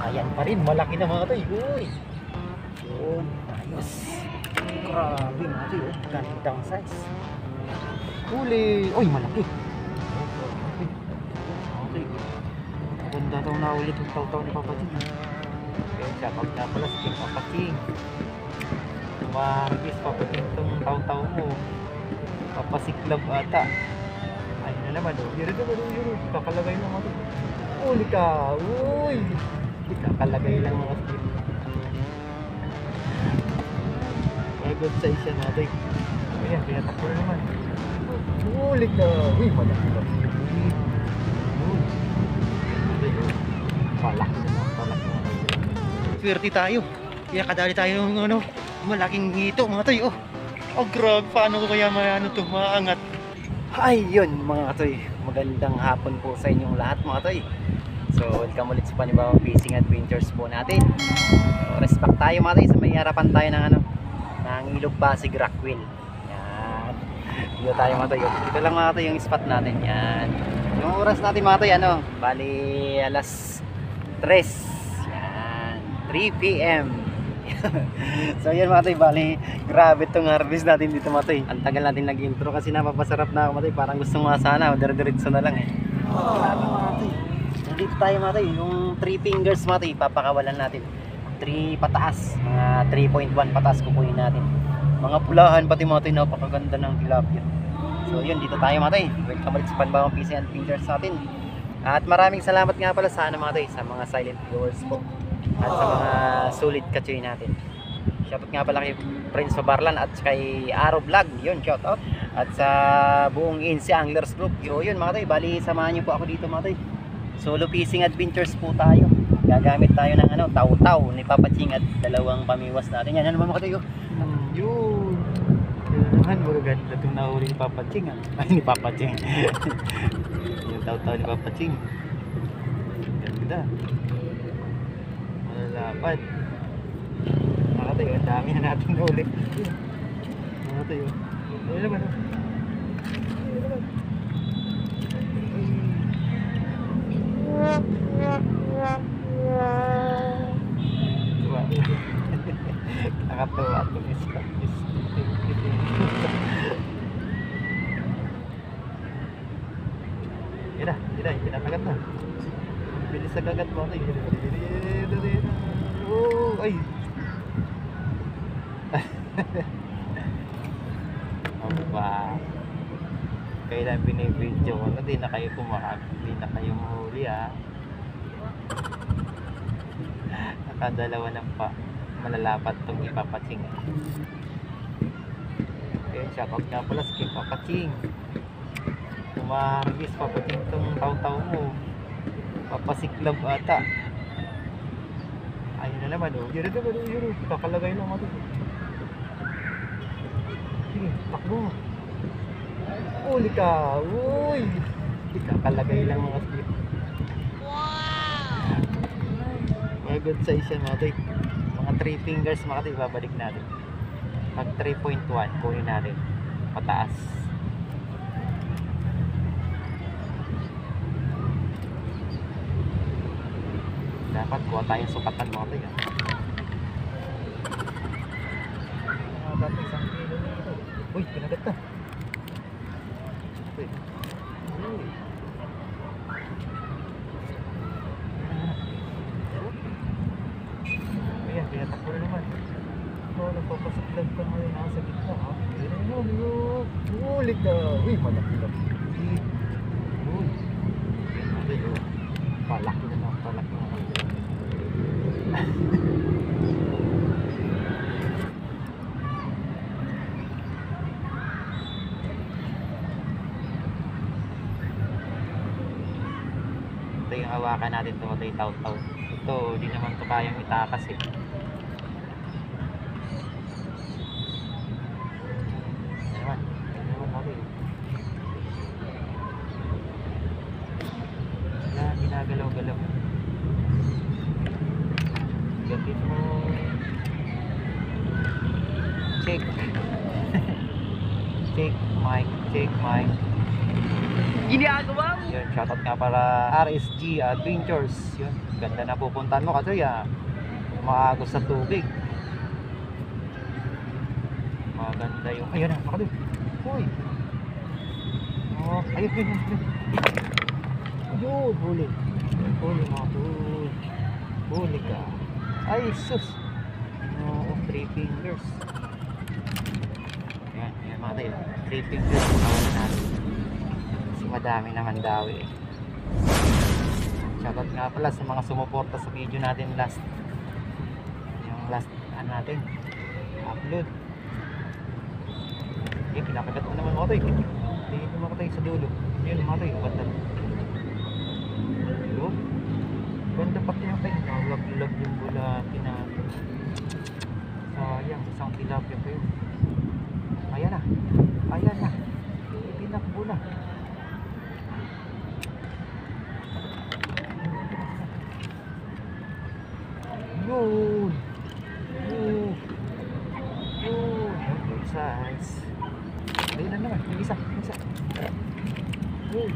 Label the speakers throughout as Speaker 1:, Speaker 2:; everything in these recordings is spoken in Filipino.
Speaker 1: Ayan pa rin, malaki na mga toy. Uy. Yun, ayos. Grabe mga toy, oh. Gandang size. Huli. Uy, malaki. Okay. Maganda daw na ulit yung taw-taw ni Papa Ching. Kaya siya, pag pala si Papa Ching. Margis, Papa Ching itong taw-taw mo. Papasiklab ata. Ayun na naman, oh. Yun. Kakalagay lang mga toy. Uli ka. Uy. Kakalagay lang mga toy. Good size yan natin. Ayan, pinatakbo na naman. Ulit na. Uy, malaki na. Palak na. Swerte tayo. Kaya kadali tayo ng malaking hito mga toy. Oh, grabe. Paano ko kaya maangat? Ayun mga toy. Magandang hapon po sa inyong lahat mga toy. So, welcome ulit sa panibawang fishing adventures po natin. So, respect tayo mga toy. Sa may harapan tayo ng ng Ilog Pasig Rockwell. Yan. Dito tayo mga toy. Dito lang mga toy yung spot natin. Yan. Yung oras natin mga toy, bali alas 3. Yan. 3 PM. So yan mga toy, bali grabe itong harvest natin dito mga toy. Ang tagal natin nag-intro kasi napapasarap na mga toy. Parang gusto nga sana, dire-diretso na lang eh. Grabe mga toy. Dito tayo mga toy. Yung 3 fingers mga toy, papakawalan natin. 3 pataas, mga 3.1 pataas kukunin natin. Mga pulahan pati mga toy, napakaganda ng tilapia. So yun, dito tayo mga toy. Welcome ulit sa panibawang fishing adventures natin. At maraming salamat nga pala sa mga toy, sa mga silent viewers po. At sa mga solid katsoy natin. Shoutout nga pala kay Prince Sobarlan at kay Arrow Vlog. Yun, shoutout. At sa buong INSI Anglers Group. Yun mga toy, bali samahan niyo po ako dito mga toy. Solo fishing adventures po tayo. Gagamit tayo ng taw-taw ni Papa Ching at dalawang pamiwas natin. Yan, ano naman mga tayo? Yun. Yun naman, magaganda itong nahuli ni Papa Ching. Ay, ni Papa Ching. Yung taw-taw ni Papa Ching. Ganda. Malalapad. Mga tayo, ang dami na natin nahuli. Mga tayo. Ano naman? Nakatawa itong ispat. Yan, pinakagat na. Bilis sa kagat mo. Oh, ay. Ano ba? Kailan binibidyo ko na di na kayo kumakag, di na kayo mahuli nakadalawa na pa malalapat itong Papa Ching. Okay, shoutout nga pala sa Papa Ching. Kumarigis Papa Ching itong taw-taw mo. Papasiklab ata. Ayun na naman yun. Kakalagay lang ito. Sige, takbo. Uli ka. Uy. Kakalagay lang mga slip. Wow. Mga good size yan mga toy. Mga 3 fingers mga toy, babalik natin. Pag 3.1 kunin natin pataas. Dapat kuha tayong sukatan mga toy. Dapat isang kilo nito. Uy, pinagat na. Ayan, pinatakbo na naman. Nagpapasaklag ka mo yung nasa gitna. Ulit na. Uy, malaki na. Uy. Palaki na. Ito yung hawakan natin ito, ito yung taw-taw. Ito, di naman ito kayang itakas eh. Ano natin. Yan, ginagalaw-galaw. Gatin mo. Check. Check mic.
Speaker 2: ginagawa mo?
Speaker 1: Yun, shoutout nga para RSG Adventures. Yun, ganda na pupuntahan mo kasi maagos sa tubig. Maganda yung, ayun na, baka doon. Uy. Oh, ayun, yun. Ayun, huli. Huli mga tol. Huli ka. Ay, sus. Oo, 3 fingers. Yan, yan mga tayo. 3 fingers. Kawalan natin. Kasi madami naman daw eh. Shoutout nga pala sa mga sumuporta sa video natin last. Yung last, ano natin, upload. Yan, pinakagat ko naman mga tayo. Hindi naman tayo sa dulo. Yan, mga tayo. Ganda. Yun. Ganda pati yung tayo. Nalaglag yung bulati natin. Sayang, isang tilapia pa yun. Ayan na. Ayan na. Pinakbo na. Yun. Yun. Yun. Good size. Ayun na naman. Yung isa. Yung isa. Yun.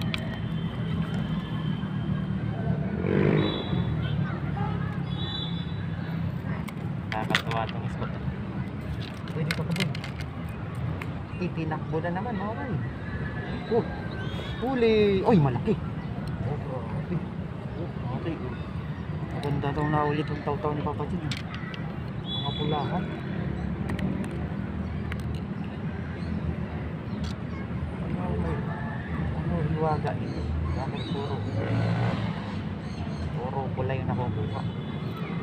Speaker 1: Nakakatawa itong spot. Pwede pa ba? Itinakbo na naman mga kayo. Oh, huli. Oy, malaki. Oh, grabe. Oh, malaki. Maganda daw na ulit ang taw-taw ni Papa Jun. Mga pulahan. Ano hiwaga ito? Bakit puro pula yung nakukuha.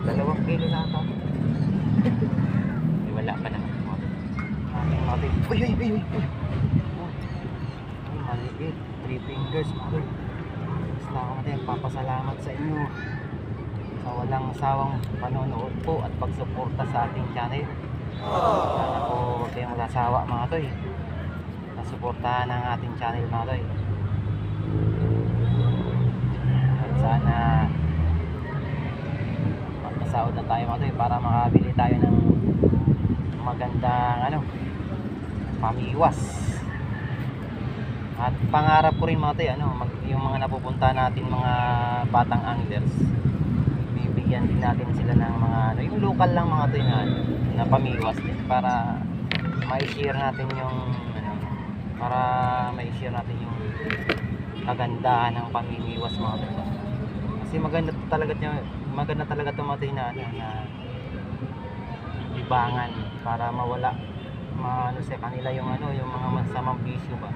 Speaker 1: 2 kilo na ata. Wala pa naman. Uy, uy, uy, uy. Uy, maliit. 3 fingers, mother. Basta ako natin papasalamat sa inyo sa walang sawang panonood po at pagsuporta sa ating channel. Sana po huwag kayong magsasawa mga toy. Nasuportahan ang ating channel mga toy. At sana magpasahod na tayo mga toy para makabili tayo ng magandang pamiwas. At pangarap ko rin mga toy, yung mga napupunta natin mga batang anglers, bibigyan din natin sila ng mga yung local lang mga toy na pamiwas din para ma-share natin yung para ma-share natin yung kagandahan ng pamimiwas mga toy. Kasi maganda talaga itong mga toy na libangan para mawala sa kanila yung yung mga masamang bisyo ba.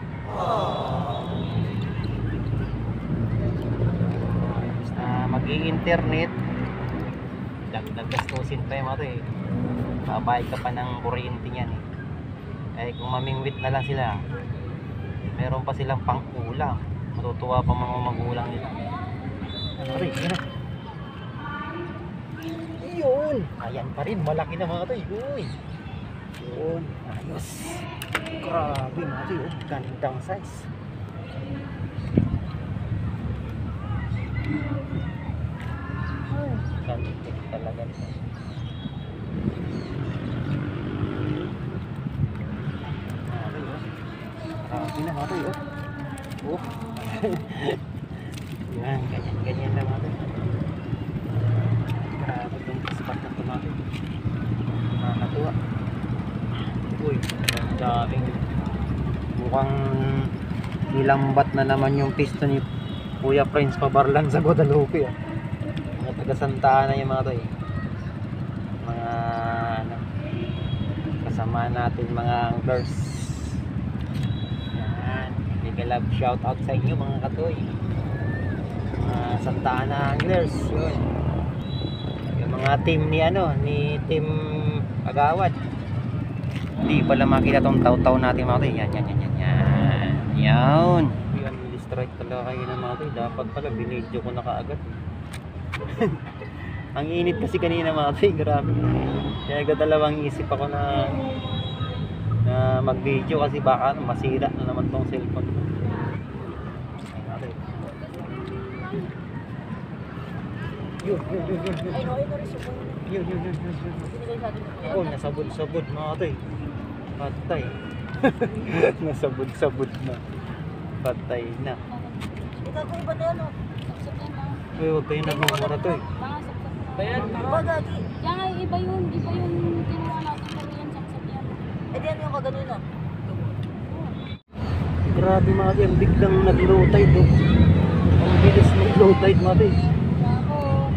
Speaker 1: Basta mag-i-internet, dagdag gastusin pa yung mga to babayad ka pa ng kuryente niyan kung mamingwit na lang sila, meron pa silang pang-ulam, matutuwa pa mga magulang nila. Yun na. Yun, ayan pa rin, malaki na mga to. Yun, ayos. Grabe mga to, gandang size. Ganda talaga nito. Grabe na mga to. Yan, ganyan na mga to. Grabe itong spot na tumato. Nakakatuwa. Uy, ang daming mukhang nilambat na naman yung pisto ni Kuya Prince Pabarlan sa Guadalupe. Mga taga Santa Ana yung mga to mga kasama natin mga anglers. Yan, big love shout out sa inyo mga katoy, mga Santa Ana anglers. Yun, yung mga team ni team Agawad. Hindi pala makita tong taw-taw natin mga toy. Yan. Yan, distrike talaga kayo ng mga toy. Dapat pala binidyo ko na kaagad. Ang init kasi kanina mga toy, grabe. Kaya dalawang isip ako na mag-video kasi baka masira na naman tong cellphone. Yun. Oh, nasabod-sabod mga toy. Patay. Nasabod-sabod na. Patay na.
Speaker 2: Gago iba na yan, oh. Sapsap yan, ah.
Speaker 1: Uy, huwag kayo nagmumura to eh.
Speaker 2: Mga sapsap na.
Speaker 3: Bayan.
Speaker 2: Iba, gagi.
Speaker 3: Kaya nga, iba yun kinuha natin kanina, sapsap yan.
Speaker 2: Eh, di ano yung kaganina?
Speaker 1: Grabe mga tayo, ang biglang nag-low tide oh. Ang bilis mag-low tide mga tayo.
Speaker 3: Ako,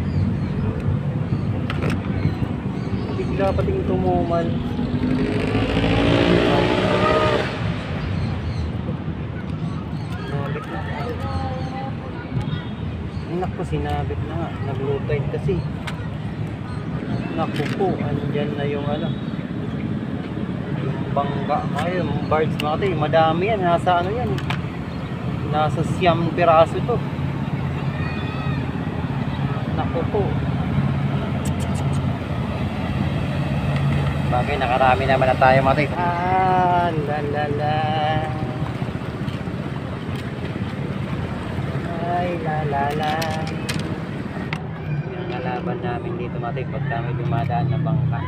Speaker 1: Bigla pating tumumal. Nabit na. Naku, sinabit na nga. Nag-low tide kasi. Naku po, andyan na yung ano. Yung bangka. Ay, yung barge mga tayo. Madami yan. Nasa ano yan. Nasa 9 piraso to. Naku po. Bagay, nakarami naman na tayo mga tayo. Ah, lalala. Ay, lalala. Yung nalaban namin dito mga tayo pagka may dumadaan na bangka.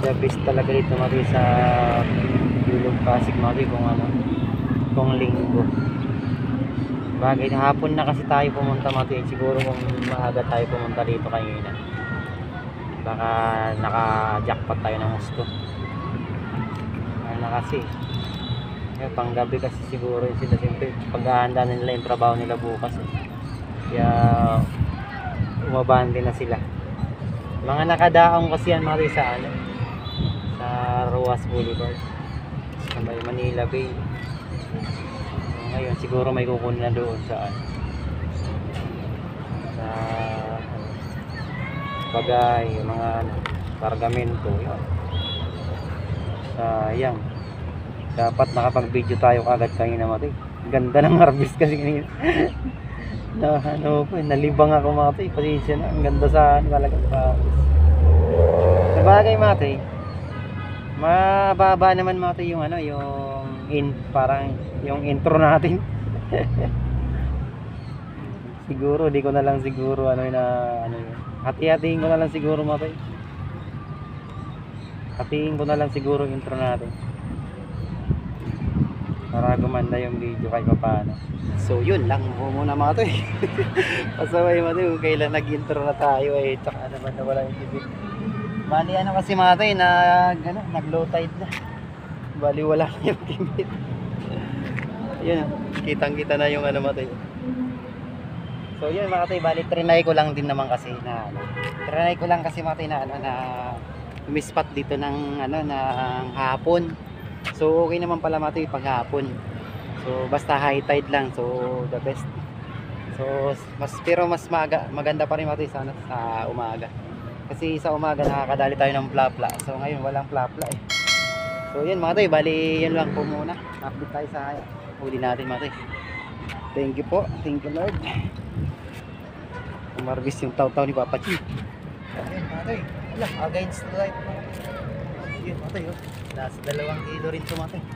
Speaker 1: The best talaga dito mati sa Ilog Pasig mati kung ano, kung linggo. Bagay na hapon na kasi tayo pumunta mati, siguro kung maaga tayo pumunta dito kanina baka naka-jackpot tayo ng gusto. Ano na kasi pang gabi kasi siguro yun sila, siyempre paghahanda na nila yung trabaho nila bukas kaya umabante na sila. Mga nakadaong kasi yan mati sa ano, sa Ruas Boulevard sa may Manila Bay. Ngayon siguro may kukunin na doon sa bagay, mga kargamento yun. Sayang, dapat nakapag-video tayo kagad kanina mati. Ganda ng harvest kasi kanina. Na ano po, nalibang ako mati, pasensya na, ang ganda sa talagang harvest. Sa bagay mati, mababa naman mati yung ano, yung parang yung intro natin. Siguro di ko na lang siguro ano na ano yun. Hati-hatiin ko na lang siguro mati. Hatiin ko na lang siguro intro natin. Para gumanda yung video kahit paano. So yun lang muna mga to. Pasaway mati kung kailan nag-intro na tayo eh. Tsaka naman na wala yung TV. Bali ano kasi mga tayo nag-low tide na. Bali wala na yung timid. Ayun, kitang-kita na yung ano mga tayo. So yun mga tayo, bali trinay ko lang din naman kasi na ano. Trinay ko lang kasi mga tayo na ano na umispot dito ng ano ng hapon. So okay naman pala mga tayo pag hapon. So basta high tide lang, so the best. So pero mas maganda pa rin mga tayo sa, ano, sa umaga. Kasi sa umaga nakakadali tayo ng plapla. So ngayon walang plapla eh. So yun mga tayo, bali yun lang po muna. Update tayo sa huli natin mga tayo. Thank you po. Thank you Lord. Umarbis yung taw-taw ni Papa Chi. Ayun mga tayo. Wala, against the light. Yun mga tayo. Nasa 2 kilo rin ito mga tayo.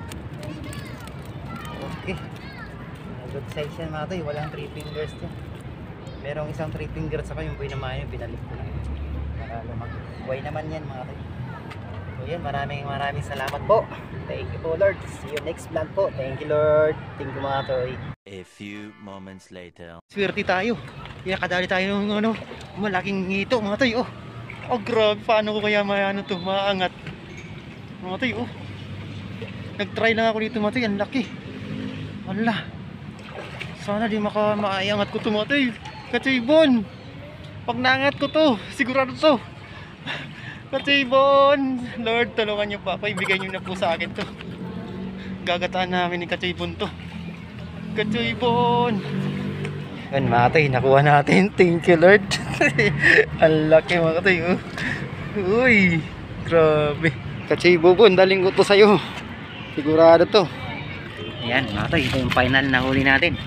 Speaker 1: Okay. Good size yan mga tayo. Walang 3 fingers to. Merong isang 3 fingers saka yung buhay naman yun. Binalik ko na. Buhay naman yan mga tayo. So yan, maraming salamat po. Thank you po Lord. See you next vlog po. Thank you Lord. Thank you mga toy.
Speaker 4: A few moments later.
Speaker 1: Swerte tayo. Kaya kadali tayo ng ano, malaking ngito mga toy. Oh, grabe. Paano ko kaya to, maangat. Mga toy, oh. Nag-try lang ako dito mga toy. Ang laki. Wala. Sana di maiangat ko to mga toy. Katsibon. Pag naangat ko to, sigurado to. Katsibon. Lord, tulungan niyo pa. Ibigay niyo na po sa akin to. Gagataan namin ni Katsibon to. Katsibon. Yan mga tay, nakuha natin. Thank you Lord. Ang laki mga tay. Uy, grabe. Katsibon, daling ko to sa'yo. Sigurado to. Ayan mga tay, ito yung final na huli natin.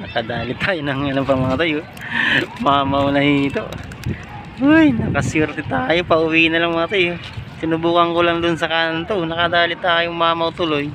Speaker 1: Nakadali tayo ng ilang pa mga tayo. Mamaw na ito. Uy, nakaswerte tayo. Pauwi na lang mga tayo. Sinubukan ko lang dun sa kanto. Nakadali tayo mamaw tuloy.